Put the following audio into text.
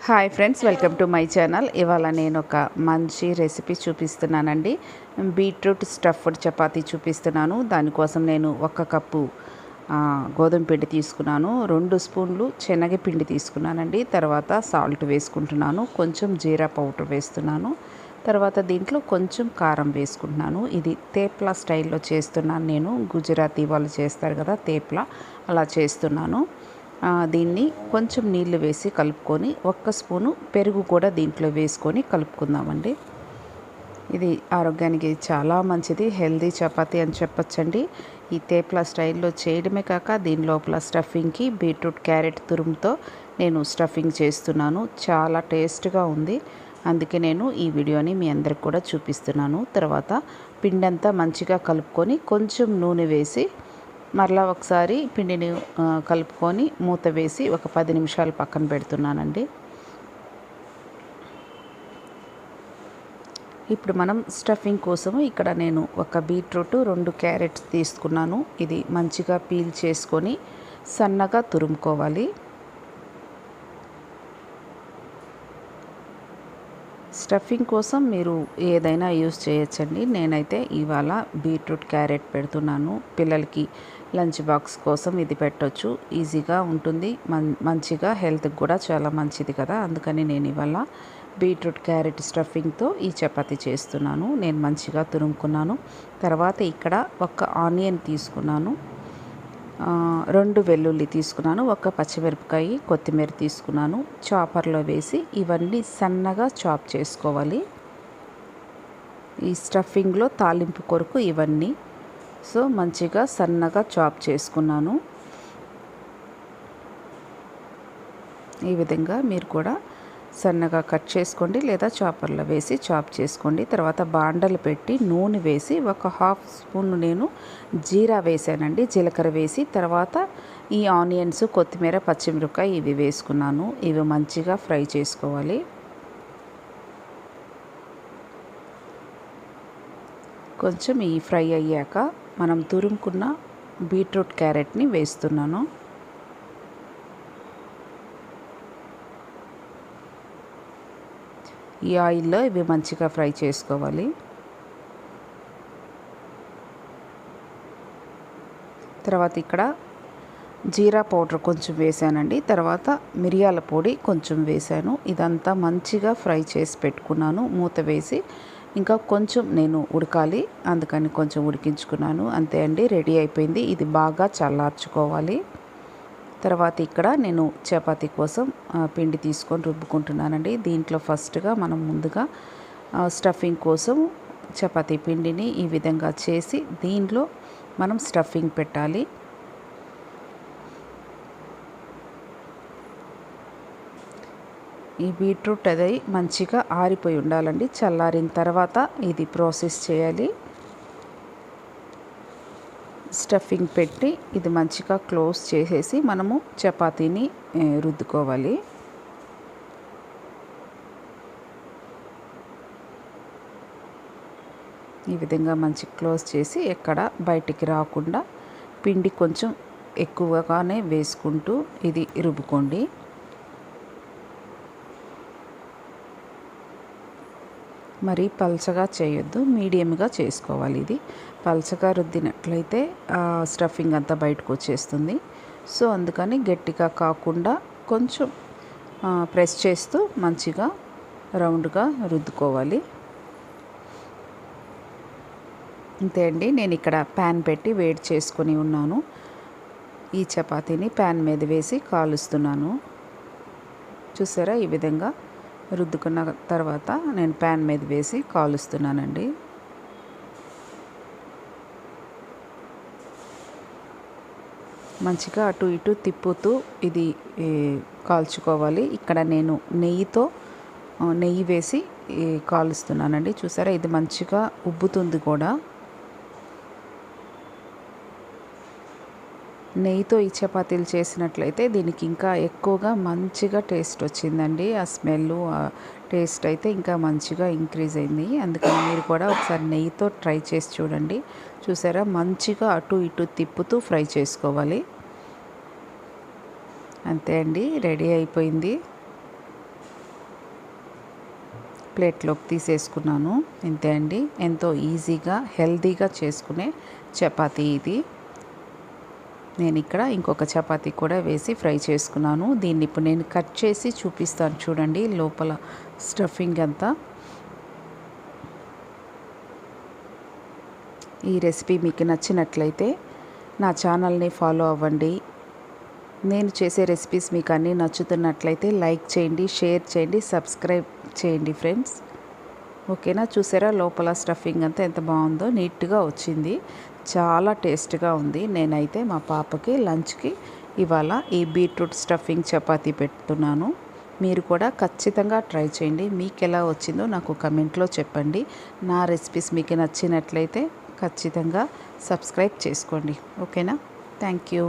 Hi friends, welcome to my channel. ఇవాళ నేను ఒక మంచి రెసిపీ చూపిస్తున్నానండి. బీట్రూట్ స్టఫ్డ్ చపాతీ చూపిస్తున్నాను. దానికోసం నేను 1 కప్పు గోధుమ పిండి తీసుకున్నాను, 2 స్పూన్లు శనగపిండి తీసుకున్నానండి. తర్వాత సాల్ట్ వేసుకుంటున్నాను, కొంచెం జీరా పౌడర్ వేస్తున్నాను. తర్వాత దీంట్లో కొంచెం కారం వేసుకుంటున్నాను. ఇది తేప్లా స్టైల్లో చేస్తున్నాను నేను. గుజరాతీ వాళ్ళు చేస్తారు కదా తేప్లా, అలా చేస్తున్నాను. దీన్ని కొంచెం నీళ్లు వేసి కలుపుకొని 1 స్పూను పెరుగు కూడా దీంట్లో వేసుకొని కలుపుకుందామండి. ఇది ఆరోగ్యానికి చాలా మంచిది, హెల్దీ చపాతీ అని చెప్పచ్చండి. ఈ తేప్లా స్టైల్లో చేయడమే కాక దీని లోపల స్టఫింగ్కి బీట్రూట్ క్యారెట్ తురుముతో నేను స్టఫింగ్ చేస్తున్నాను. చాలా టేస్ట్గా ఉంది. అందుకే నేను ఈ వీడియోని మీ అందరికి కూడా చూపిస్తున్నాను. తర్వాత పిండంతా మంచిగా కలుపుకొని కొంచెం నూనె వేసి మరలా ఒకసారి పిండిని కలుపుకొని మూత వేసి ఒక 10 నిమిషాలు పక్కన పెడుతున్నానండి. ఇప్పుడు మనం స్టఫింగ్ కోసము ఇక్కడ నేను 1 బీట్రూట్, 2 క్యారెట్స్ తీసుకున్నాను. ఇది మంచిగా పీల్ చేసుకొని సన్నగా తురుముకోవాలి. స్టఫింగ్ కోసం మీరు ఏదైనా యూస్ చేయొచ్చండి. నేనైతే ఇవాళ బీట్రూట్ క్యారెట్ పెడుతున్నాను. పిల్లలకి లంచ్ బాక్స్ కోసం ఇది పెట్టొచ్చు, ఈజీగా ఉంటుంది, మంచిగా హెల్త్కి కూడా చాలా మంచిది కదా. అందుకని నేను ఇవాళ బీట్రూట్ క్యారెట్ స్టఫింగ్తో ఈ చపాతీ చేస్తున్నాను. నేను మంచిగా తురుముకున్నాను. తర్వాత ఇక్కడ 1 ఆనియన్ తీసుకున్నాను, 2 వెల్లుల్లి తీసుకున్నాను, 1 పచ్చిమిరపకాయ, కొత్తిమీర తీసుకున్నాను. చాపర్లో వేసి ఇవన్నీ సన్నగా చాప్ చేసుకోవాలి. ఈ స్టఫింగ్లో తాలింపు కొరకు ఇవన్నీ మంచిగా సన్నగా చాప్ చేసుకున్నాను. ఈ విధంగా మీరు కూడా సన్నగా కట్ చేసుకోండి, లేదా చాపర్లో వేసి చాప్ చేసుకోండి. తర్వాత బాండలు పెట్టి నూనె వేసి 1/2 స్పూన్ నేను జీరా వేసానండి, జీలకర్ర వేసి తర్వాత ఈ ఆనియన్స్, కొత్తిమీర, పచ్చిమిరపకాయ ఇవి వేసుకున్నాను. ఇవి మంచిగా ఫ్రై చేసుకోవాలి. కొంచెం ఈ ఫ్రై అయ్యాక మనం తురుముకున్న బీట్రూట్ క్యారెట్ని వేస్తున్నాను. ఈ ఆయిల్లో ఇవి మంచిగా ఫ్రై చేసుకోవాలి. తర్వాత ఇక్కడ జీరా పౌడర్ కొంచెం వేసానండి, తర్వాత మిరియాల పొడి కొంచెం వేసాను. ఇదంతా మంచిగా ఫ్రై చేసి పెట్టుకున్నాను. మూత వేసి ఇంకా కొంచెం నేను ఉడకాలి, అందుకని కొంచెం ఉడికించుకున్నాను. అంతే అండి, రెడీ అయిపోయింది. ఇది బాగా చల్లార్చుకోవాలి. తర్వాత ఇక్కడ నేను చపాతీ కోసం పిండి తీసుకొని రుబ్బుకుంటున్నానండి. దీంట్లో ఫస్ట్గా మనం ముందుగా స్టఫింగ్ కోసం చపాతీ పిండిని ఈ విధంగా చేసి దీంట్లో మనం స్టఫింగ్ పెట్టాలి. ఈ బీట్రూట్ అది మంచిగా ఆరిపోయి ఉండాలండి. చల్లారిన తర్వాత ఇది ప్రాసెస్ చేయాలి. స్టఫింగ్ పెట్టి ఇది మంచిగా క్లోజ్ చేసేసి మనము చపాతీని రుద్దుకోవాలి. ఈ విధంగా మంచి క్లోజ్ చేసి ఎక్కడ బయటికి రాకుండా పిండి కొంచెం ఎక్కువగానే వేసుకుంటూ ఇది రుబ్బుకోండి. మరి పల్చగా చేయొద్దు, మీడియంగా చేసుకోవాలి. ఇది పల్చగా రుద్దినట్లయితే స్టఫింగ్ అంతా బయటకు వచ్చేస్తుంది. అందుకని గట్టిగా కాకుండా కొంచెం ప్రెస్ చేస్తూ మంచిగా రౌండ్గా రుద్దుకోవాలి. అంతే అండి. నేను ఇక్కడ ప్యాన్ పెట్టి వేడి చేసుకొని ఉన్నాను. ఈ చపాతీని ప్యాన్ మీద వేసి కాలుస్తున్నాను. చూసారా, ఈ విధంగా రుద్దుకున్న తర్వాత నేను ప్యాన్ మీద వేసి కాలుస్తున్నానండి. మంచిగా అటు ఇటు తిప్పుతూ ఇది కాల్చుకోవాలి. ఇక్కడ నేను నెయ్యి వేసి కాలుస్తున్నానండి. చూసారా, ఇది మంచిగా ఉబ్బుతుంది కూడా. నెయ్యితో ఈ చపాతీలు చేసినట్లయితే దీనికి ఇంకా ఎక్కువగా మంచిగా టేస్ట్ వచ్చిందండి. ఆ స్మెల్, ఆ టేస్ట్ అయితే ఇంకా మంచిగా ఇంక్రీజ్ అయింది. అందుకని మీరు కూడా ఒకసారి నెయ్యితో ట్రై చేసి చూడండి. చూసారా, మంచిగా అటు ఇటు తిప్పుతూ ఫ్రై చేసుకోవాలి. అంతే అండి, రెడీ అయిపోయింది. ప్లేట్లోకి తీసేసుకున్నాను. ఇంతే అండి, ఎంతో ఈజీగా హెల్తీగా చేసుకునే చపాతీ ఇది. నేను ఇక్కడ ఇంకొక చపాతీ కూడా వేసి ఫ్రై చేసుకున్నాను. దీన్ని ఇప్పుడు నేను కట్ చేసి చూపిస్తాను చూడండి, లోపల స్టఫింగ్ అంతా. ఈ రెసిపీ మీకు నచ్చినట్లయితే నా ఛానల్ని ఫాలో అవ్వండి. నేను చేసే రెసిపీస్ మీకు అన్నీ నచ్చుతున్నట్లయితే లైక్ చేయండి, షేర్ చేయండి, సబ్స్క్రైబ్ చేయండి ఫ్రెండ్స్. ఓకేనా? చూసారా లోపల స్టఫింగ్ అంతా ఎంత బాగుందో, నీట్గా వచ్చింది, చాలా టేస్ట్గా ఉంది. నేనైతే మా పాపకి లంచ్కి ఇవాళ ఈ బీట్రూట్ స్టఫింగ్ చపాతీ పెడుతున్నాను. మీరు కూడా ఖచ్చితంగా ట్రై చేయండి. మీకు ఎలా వచ్చిందో నాకు కమెంట్లో చెప్పండి. నా రెసిపీస్ మీకు నచ్చినట్లయితే ఖచ్చితంగా సబ్స్క్రైబ్ చేసుకోండి. ఓకేనా? Thank you.